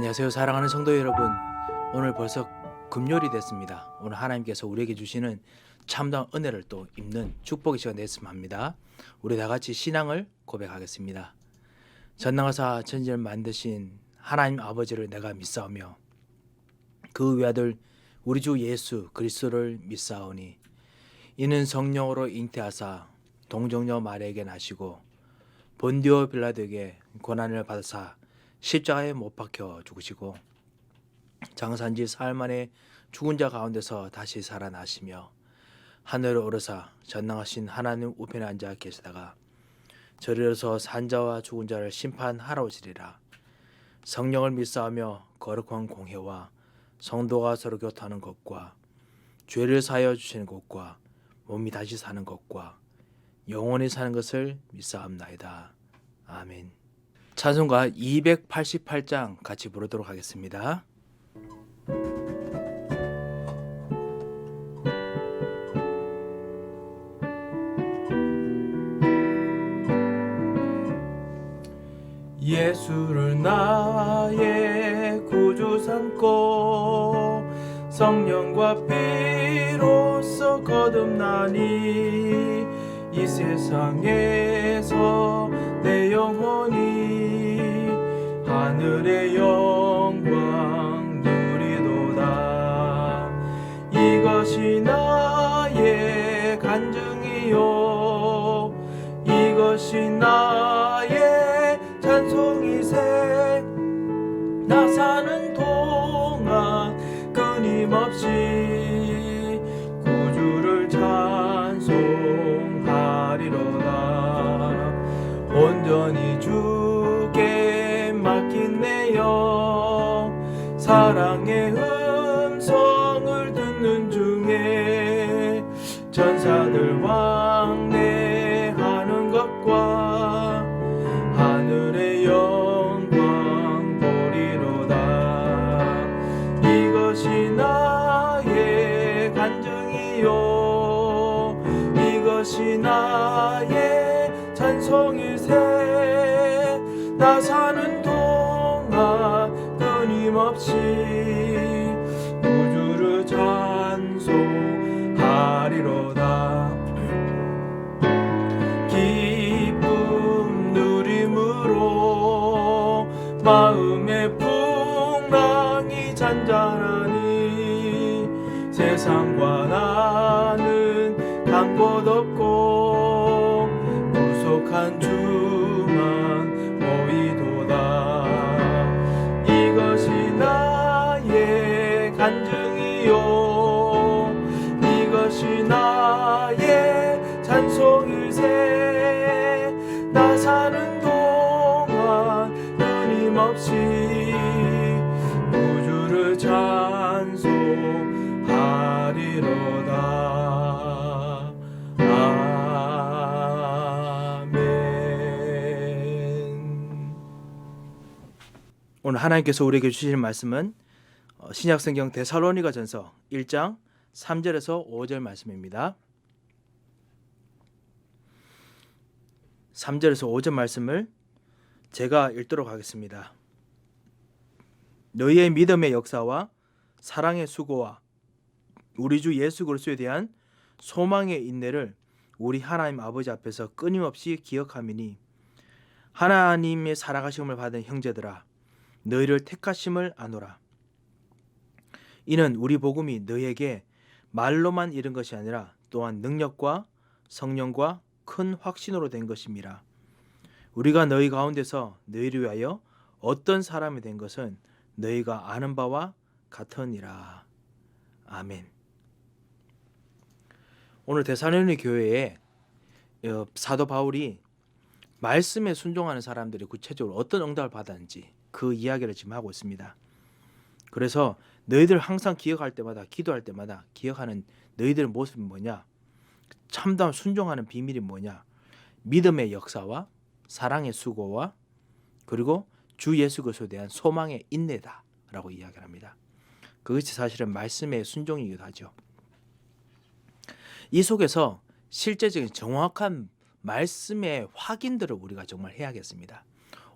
안녕하세요, 사랑하는 성도 여러분. 오늘 벌써 금요일이 됐습니다. 오늘 하나님께서 우리에게 주시는 참다운 은혜를 또 입는 축복의 시간 됐으면 합니다. 우리 다 같이 신앙을 고백하겠습니다. 전능하사 천지를 만드신 하나님 아버지를 내가 믿사오며 그 외아들 우리 주 예수 그리스도를 믿사오니 이는 성령으로 잉태하사 동정녀 마리아에게 나시고 본디오 빌라도에게 고난을 받으사 십자가에 못 박혀 죽으시고 장사한지 사흘 만에 죽은 자 가운데서 다시 살아나시며 하늘을 오르사 전능하신 하나님 우편에 앉아 계시다가 저리로서 산자와 죽은 자를 심판하러 오시리라. 성령을 믿사오며 거룩한 공회와 성도가 서로 교통하는 것과 죄를 사하여 주시는 것과 몸이 다시 사는 것과 영원히 사는 것을 믿사옵나이다. 아멘. 찬송가 288장 같이 부르도록 하겠습니다. 예수를 나의 구주 삼고 성령과 피로써 거듭나니 이 세상에서 내 영혼이 하늘의 영광 누리도다. 이것이 나의 간증이요 이것이 나의 찬송이세. 나 사는 동안 끊임없이 구주를 찬송하리로다. 온전히 주께 맡긴 내 영 사랑의 음성을 듣는 중에 전사들 왕래하는 것과 하늘의 영광 보리로다. 이것이 나의 간증이요 이것이 나의 찬송일세. 나 사는 동안 끊임없이 구주를 찬송하리로다. 기쁨 누림으로 마음의 풍랑이 잔잔하니 세상과 나는 간 곳 없고 구속한 주만 보이도다. 이것이 나의 간증이요 이것이 나의 찬송일세. 나 사는 동안 끊임없이 구주를 찬송하리로다. 오늘 하나님께서 우리에게 주시는 말씀은 신약성경 데살로니가전서 1장 3절에서 5절 말씀입니다. 3절에서 5절 말씀을 제가 읽도록 하겠습니다. 너희의 믿음의 역사와 사랑의 수고와 우리 주 예수 그리스도에 대한 소망의 인내를 우리 하나님 아버지 앞에서 끊임없이 기억함이니 하나님의 살아가심을 받은 형제들아 너희를 택하심을 아노라. 이는 우리 복음이 너희에게 말로만 이른 것이 아니라 또한 능력과 성령과 큰 확신으로 된 것임이라. 우리가 너희 가운데서 너희를 위하여 어떤 사람이 된 것은 너희가 아는 바와 같으니라. 아멘. 오늘 데살로니 교회에 사도 바울이 말씀에 순종하는 사람들이 구체적으로 어떤 응답을 받았는지 그 이야기를 지금 하고 있습니다. 그래서 너희들 항상 기억할 때마다 기도할 때마다 기억하는 너희들의 모습이 뭐냐? 참다운 순종하는 비밀이 뭐냐? 믿음의 역사와 사랑의 수고와 그리고 주 예수 그리스도에 대한 소망의 인내다 라고 이야기를 합니다. 그것이 사실은 말씀의 순종이기도 하죠. 이 속에서 실제적인 정확한 말씀의 확인들을 우리가 정말 해야겠습니다.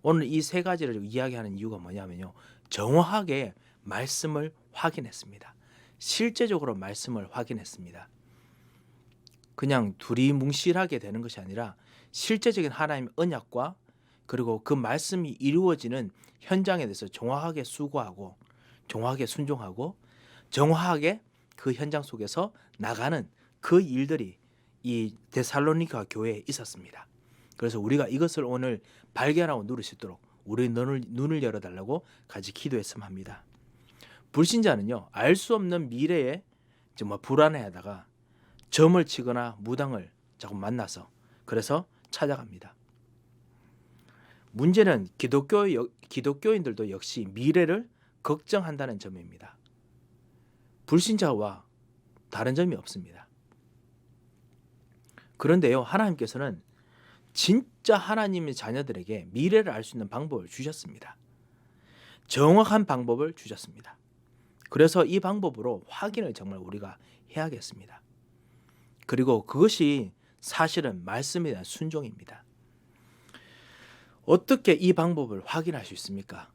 오늘 이 세 가지를 이야기하는 이유가 뭐냐면요, 정확하게 말씀을 확인했습니다. 실제적으로 말씀을 확인했습니다. 그냥 두리뭉실하게 되는 것이 아니라 실제적인 하나님의 언약과 그리고 그 말씀이 이루어지는 현장에 대해서 정확하게 수고하고 정확하게 순종하고 정확하게 그 현장 속에서 나가는 그 일들이 이 데살로니가 교회에 있었습니다. 그래서 우리가 이것을 오늘 발견하고 누릴 수 있도록 우리 눈을 열어달라고 같이 기도했으면 합니다. 불신자는요, 알 수 없는 미래에 정말 불안해하다가 점을 치거나 무당을 자꾸 만나서 그래서 찾아갑니다. 문제는 기독교인들도 역시 미래를 걱정한다는 점입니다. 불신자와 다른 점이 없습니다. 그런데요, 하나님께서는 진짜 하나님의 자녀들에게 미래를 알 수 있는 방법을 주셨습니다. 정확한 방법을 주셨습니다. 그래서 이 방법으로 확인을 정말 우리가 해야겠습니다. 그리고 그것이 사실은 말씀에 대한 순종입니다. 어떻게 이 방법을 확인할 수 있습니까?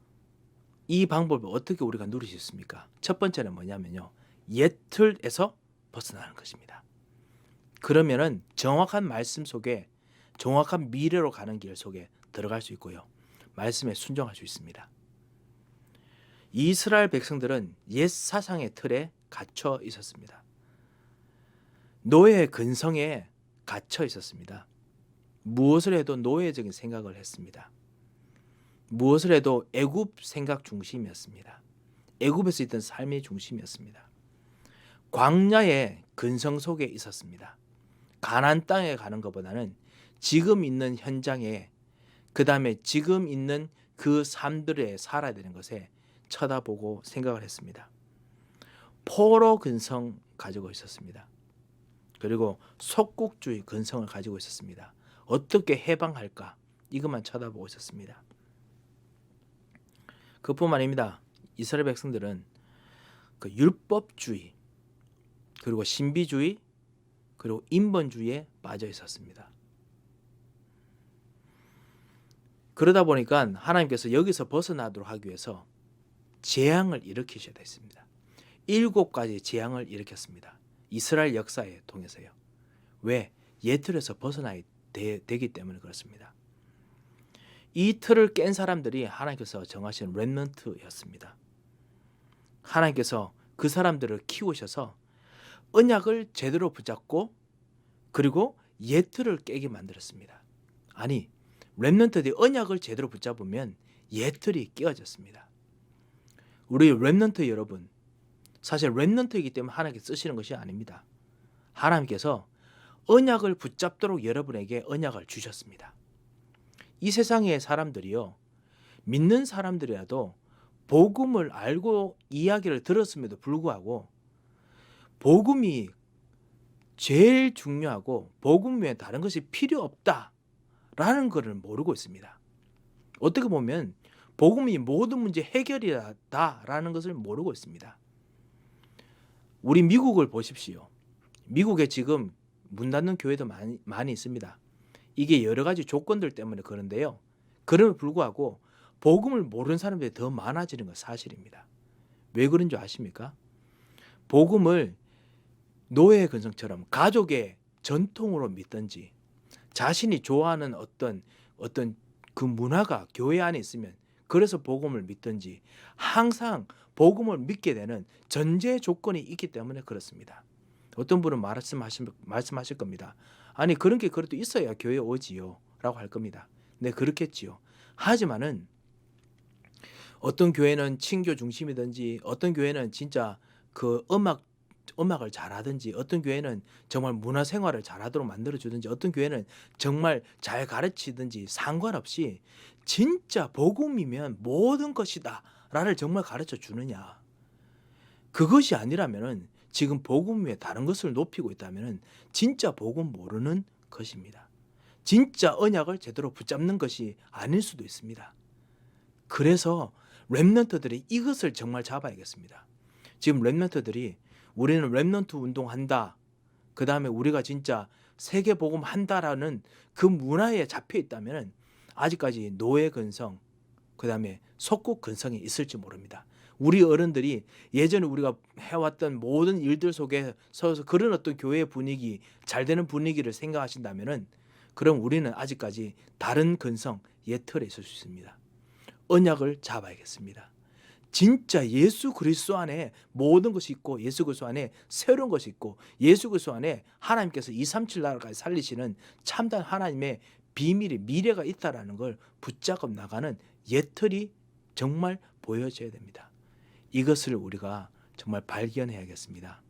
이 방법을 어떻게 우리가 누릴 수 있습니까? 첫 번째는 뭐냐면요, 옛 틀에서 벗어나는 것입니다. 그러면은 정확한 말씀 속에 정확한 미래로 가는 길 속에 들어갈 수 있고요, 말씀에 순종할 수 있습니다. 이스라엘 백성들은 옛 사상의 틀에 갇혀 있었습니다. 노예의 근성에 갇혀 있었습니다. 무엇을 해도 노예적인 생각을 했습니다. 무엇을 해도 애굽 생각 중심이었습니다. 애굽에서 있던 삶의 중심이었습니다. 광야의 근성 속에 있었습니다. 가나안 땅에 가는 것보다는 지금 있는 현장에, 그 다음에 지금 있는 그 삶들에 살아야 되는 것에 쳐다보고 생각을 했습니다. 포로 근성 가지고 있었습니다. 그리고 속국주의 근성을 가지고 있었습니다. 어떻게 해방할까, 이것만 쳐다보고 있었습니다. 그뿐만 아닙니다. 이스라엘 백성들은 그 율법주의, 그리고 신비주의, 그리고 인본주의에 빠져 있었습니다. 그러다 보니까 하나님께서 여기서 벗어나도록 하기 위해서 재앙을 일으키셔야 됐습니다. 7가지 재앙을 일으켰습니다. 이스라엘 역사에 통해서요. 왜? 옛 틀에서 벗어나야 되기 때문에 그렇습니다. 이 틀을 깬 사람들이 하나님께서 정하신 렘넌트였습니다. 하나님께서 그 사람들을 키우셔서 언약을 제대로 붙잡고 그리고 옛 틀을 깨게 만들었습니다. 아니, 렘넌트들이 언약을 제대로 붙잡으면 옛 틀이 깨어졌습니다. 우리 렘넌트 여러분, 사실 렘넌트이기 때문에 하나님께서 쓰시는 것이 아닙니다. 하나님께서 언약을 붙잡도록 여러분에게 언약을 주셨습니다. 이 세상의 사람들이요, 믿는 사람들이라도 복음을 알고 이야기를 들었음에도 불구하고 복음이 제일 중요하고 복음 외에 다른 것이 필요 없다라는 것을 모르고 있습니다. 어떻게 보면 복음이 모든 문제 해결이다라는 것을 모르고 있습니다. 우리 미국을 보십시오. 미국에 지금 문 닫는 교회도 많이 있습니다. 이게 여러 가지 조건들 때문에 그런데요, 그럼에도 불구하고 복음을 모르는 사람들이 더 많아지는 건 사실입니다. 왜 그런 줄 아십니까? 복음을 노예의 근성처럼 가족의 전통으로 믿든지 자신이 좋아하는 어떤 그 문화가 교회 안에 있으면 그래서 복음을 믿든지 항상 복음을 믿게 되는 전제 조건이 있기 때문에 그렇습니다. 어떤 분은 말씀하실 겁니다. 아니, 그런 게 그래도 있어야 교회 오지요 라고 할 겁니다. 네, 그렇겠지요. 하지만은 어떤 교회는 친교 중심이든지 어떤 교회는 진짜 그 음악을 잘하든지 어떤 교회는 정말 문화생활을 잘하도록 만들어주든지 어떤 교회는 정말 잘 가르치든지 상관없이 진짜 복음이면 모든 것이다 라를 정말 가르쳐 주느냐, 그것이 아니라면은 지금 복음 외에 다른 것을 높이고 있다면은 진짜 복음 모르는 것입니다. 진짜 언약을 제대로 붙잡는 것이 아닐 수도 있습니다. 그래서 렘넌트들이 이것을 정말 잡아야겠습니다. 지금 렘넌트들이 우리는 렘넌트 운동한다, 그 다음에 우리가 진짜 세계 복음 한다라는 그 문화에 잡혀 있다면 아직까지 노예 근성, 그 다음에 속국 근성이 있을지 모릅니다. 우리 어른들이 예전에 우리가 해왔던 모든 일들 속에 서서 그런 어떤 교회의 분위기, 잘 되는 분위기를 생각하신다면은 그럼 우리는 아직까지 다른 근성, 옛 틀에 있을 수 있습니다. 언약을 잡아야겠습니다. 진짜 예수 그리스도 안에 모든 것이 있고 예수 그리스도 안에 새로운 것이 있고 예수 그리스도 안에 하나님께서 237 나라까지 살리시는 참된 하나님의 비밀이 미래가 있다라는 걸 붙잡고 나가는 옛 틀이 정말 보여져야 됩니다. 이것을 우리가 정말 발견해야겠습니다.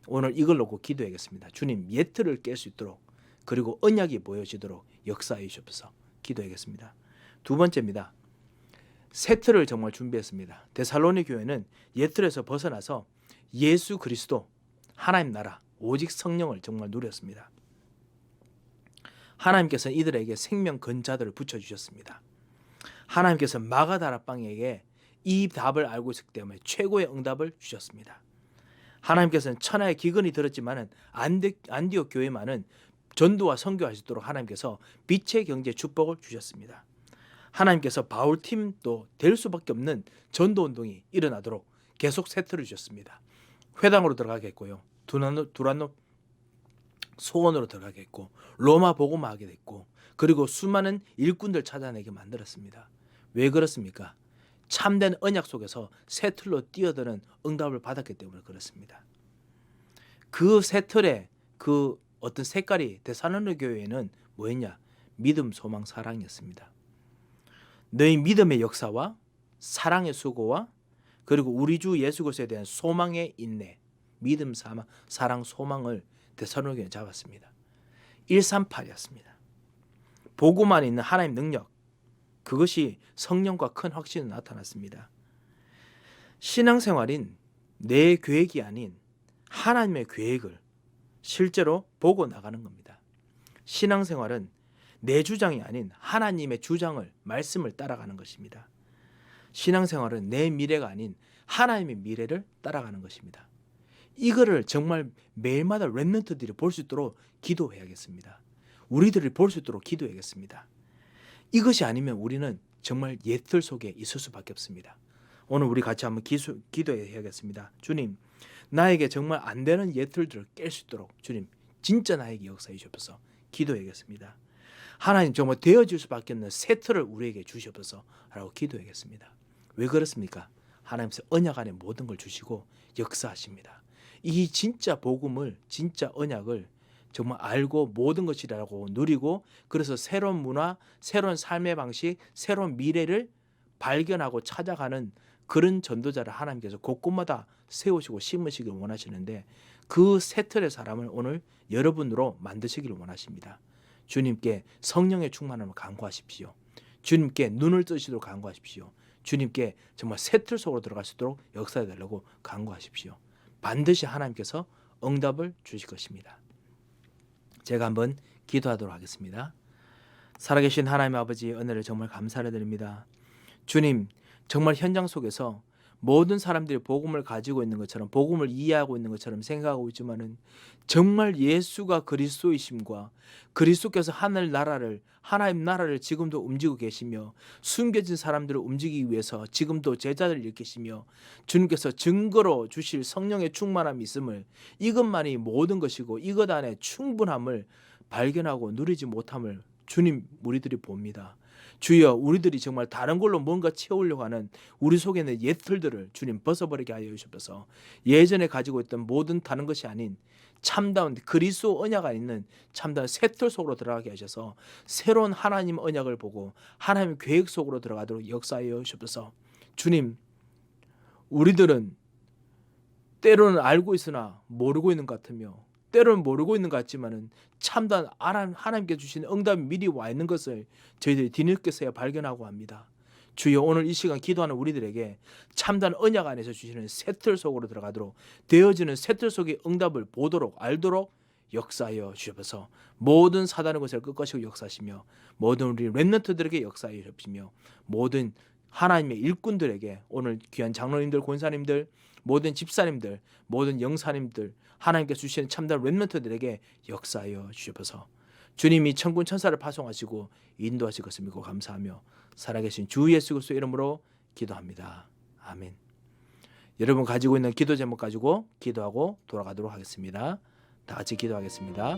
오늘 이걸 놓고 기도하겠습니다. 주님, 옛 틀을 깰 수 있도록 그리고 언약이 보여지도록 역사해 주옵소서. 기도하겠습니다. 두 번째입니다. 새 틀을 정말 준비했습니다. 데살로니 교회는 옛 틀에서 벗어나서 예수 그리스도, 하나님 나라, 오직 성령을 정말 누렸습니다. 하나님께서는 이들에게 생명 근자들을 붙여주셨습니다. 하나님께서 마가다락방에게 이 답을 알고 있었기 때문에 최고의 응답을 주셨습니다. 하나님께서는 천하의 기근이 들었지만 안디옥 교회만은 전도와 선교할 수 있도록 하나님께서 빛의 경제 축복을 주셨습니다. 하나님께서 바울팀도 될 수밖에 없는 전도운동이 일어나도록 계속 세트를 주셨습니다. 회당으로 들어가게 했고요. 두란노 소원으로 들어가게 했고 로마 복음화 하게 됐고 그리고 수많은 일꾼들 찾아내게 만들었습니다. 왜 그렇습니까? 참된 언약 속에서 새 틀로 뛰어드는 응답을 받았기 때문에 그렇습니다. 그 새 틀의 그 어떤 색깔이 데살로니 교회에는 뭐였냐? 믿음, 소망, 사랑이었습니다. 너희 믿음의 역사와 사랑의 수고와 그리고 우리 주 예수 그리스도에 대한 소망의 인내, 믿음, 사랑, 소망을 데살로니 교회는 잡았습니다. 138이었습니다. 복음 안에 있는 하나님 능력, 그것이 성령과 큰 확신이 나타났습니다. 신앙생활인 내 계획이 아닌 하나님의 계획을 실제로 보고 나가는 겁니다. 신앙생활은 내 주장이 아닌 하나님의 주장을, 말씀을 따라가는 것입니다. 신앙생활은 내 미래가 아닌 하나님의 미래를 따라가는 것입니다. 이거를 정말 매일마다 렘넌트들이 볼 수 있도록 기도해야겠습니다. 우리들이 볼 수 있도록 기도해야겠습니다. 이것이 아니면 우리는 정말 옛틀 속에 있을 수밖에 없습니다. 오늘 우리 같이 한번 기도해야겠습니다. 주님, 나에게 정말 안 되는 옛틀들을 깰 수 있도록 주님 진짜 나에게 역사해 주옵소서. 기도해야겠습니다. 하나님 정말 되어질 수밖에 없는 새 틀을 우리에게 주시옵소서 라고 기도하겠습니다. 왜 그렇습니까? 하나님께서 언약 안에 모든 걸 주시고 역사하십니다. 이 진짜 복음을, 진짜 언약을 정말 알고 모든 것이라고 누리고 그래서 새로운 문화, 새로운 삶의 방식, 새로운 미래를 발견하고 찾아가는 그런 전도자를 하나님께서 곳곳마다 세우시고 심으시길 원하시는데 그 새 틀의 사람을 오늘 여러분으로 만드시기를 원하십니다. 주님께 성령의 충만함을 간구하십시오. 주님께 눈을 뜨시도록 간구하십시오. 주님께 정말 새 틀 속으로 들어갈 수 있도록 역사해 달라고 간구하십시오. 반드시 하나님께서 응답을 주실 것입니다. 제가 한번 기도하도록 하겠습니다. 살아계신 하나님 아버지 은혜를 정말 감사를 드립니다. 주님, 정말 현장 속에서 모든 사람들이 복음을 가지고 있는 것처럼 복음을 이해하고 있는 것처럼 생각하고 있지만은 정말 예수가 그리스도이심과 그리스도께서 하나님 나라를 지금도 움직이고 계시며 숨겨진 사람들을 움직이기 위해서 지금도 제자들을 일으키시며 주님께서 증거로 주실 성령의 충만함이 있음을 이것만이 모든 것이고 이것 안에 충분함을 발견하고 누리지 못함을 주님 우리들이 봅니다. 주여, 우리들이 정말 다른 걸로 뭔가 채우려고 하는 우리 속에 있는 옛 틀들을 주님 벗어버리게 하여 주셔서 예전에 가지고 있던 모든 다른 것이 아닌 참다운 그리스도 언약가 있는 참다운 새 틀 속으로 들어가게 하셔서 새로운 하나님 언약을 보고 하나님 계획 속으로 들어가도록 역사하여 주셔서 주님, 우리들은 때로는 알고 있으나 모르고 있는 것 같으며 때로는 모르고 있는 것 같지만은 참단 하나님께 주신 응답이 미리 와 있는 것을 저희들이 뒤늦게서야 발견하고 합니다. 주여, 오늘 이 시간 기도하는 우리들에게 참단 언약 안에서 주시는 새 틀 속으로 들어가도록 되어지는 새 틀 속의 응답을 보도록 알도록 역사하여 주셔서 모든 사단의 것을 끝까지 역사하시며 모든 우리 렘넌트들에게 역사하여 주시며 모든 하나님의 일꾼들에게 오늘 귀한 장로님들, 권사님들, 모든 집사님들, 모든 영사님들 하나님께서 주시는 참된 렘넌트들에게 역사하여 주셔서 주님이 천군 천사를 파송하시고 인도하실 것을 믿고 감사하며 살아계신 주 예수 그리스도 이름으로 기도합니다. 아멘. 여러분 가지고 있는 기도 제목 가지고 기도하고 돌아가도록 하겠습니다. 다 같이 기도하겠습니다.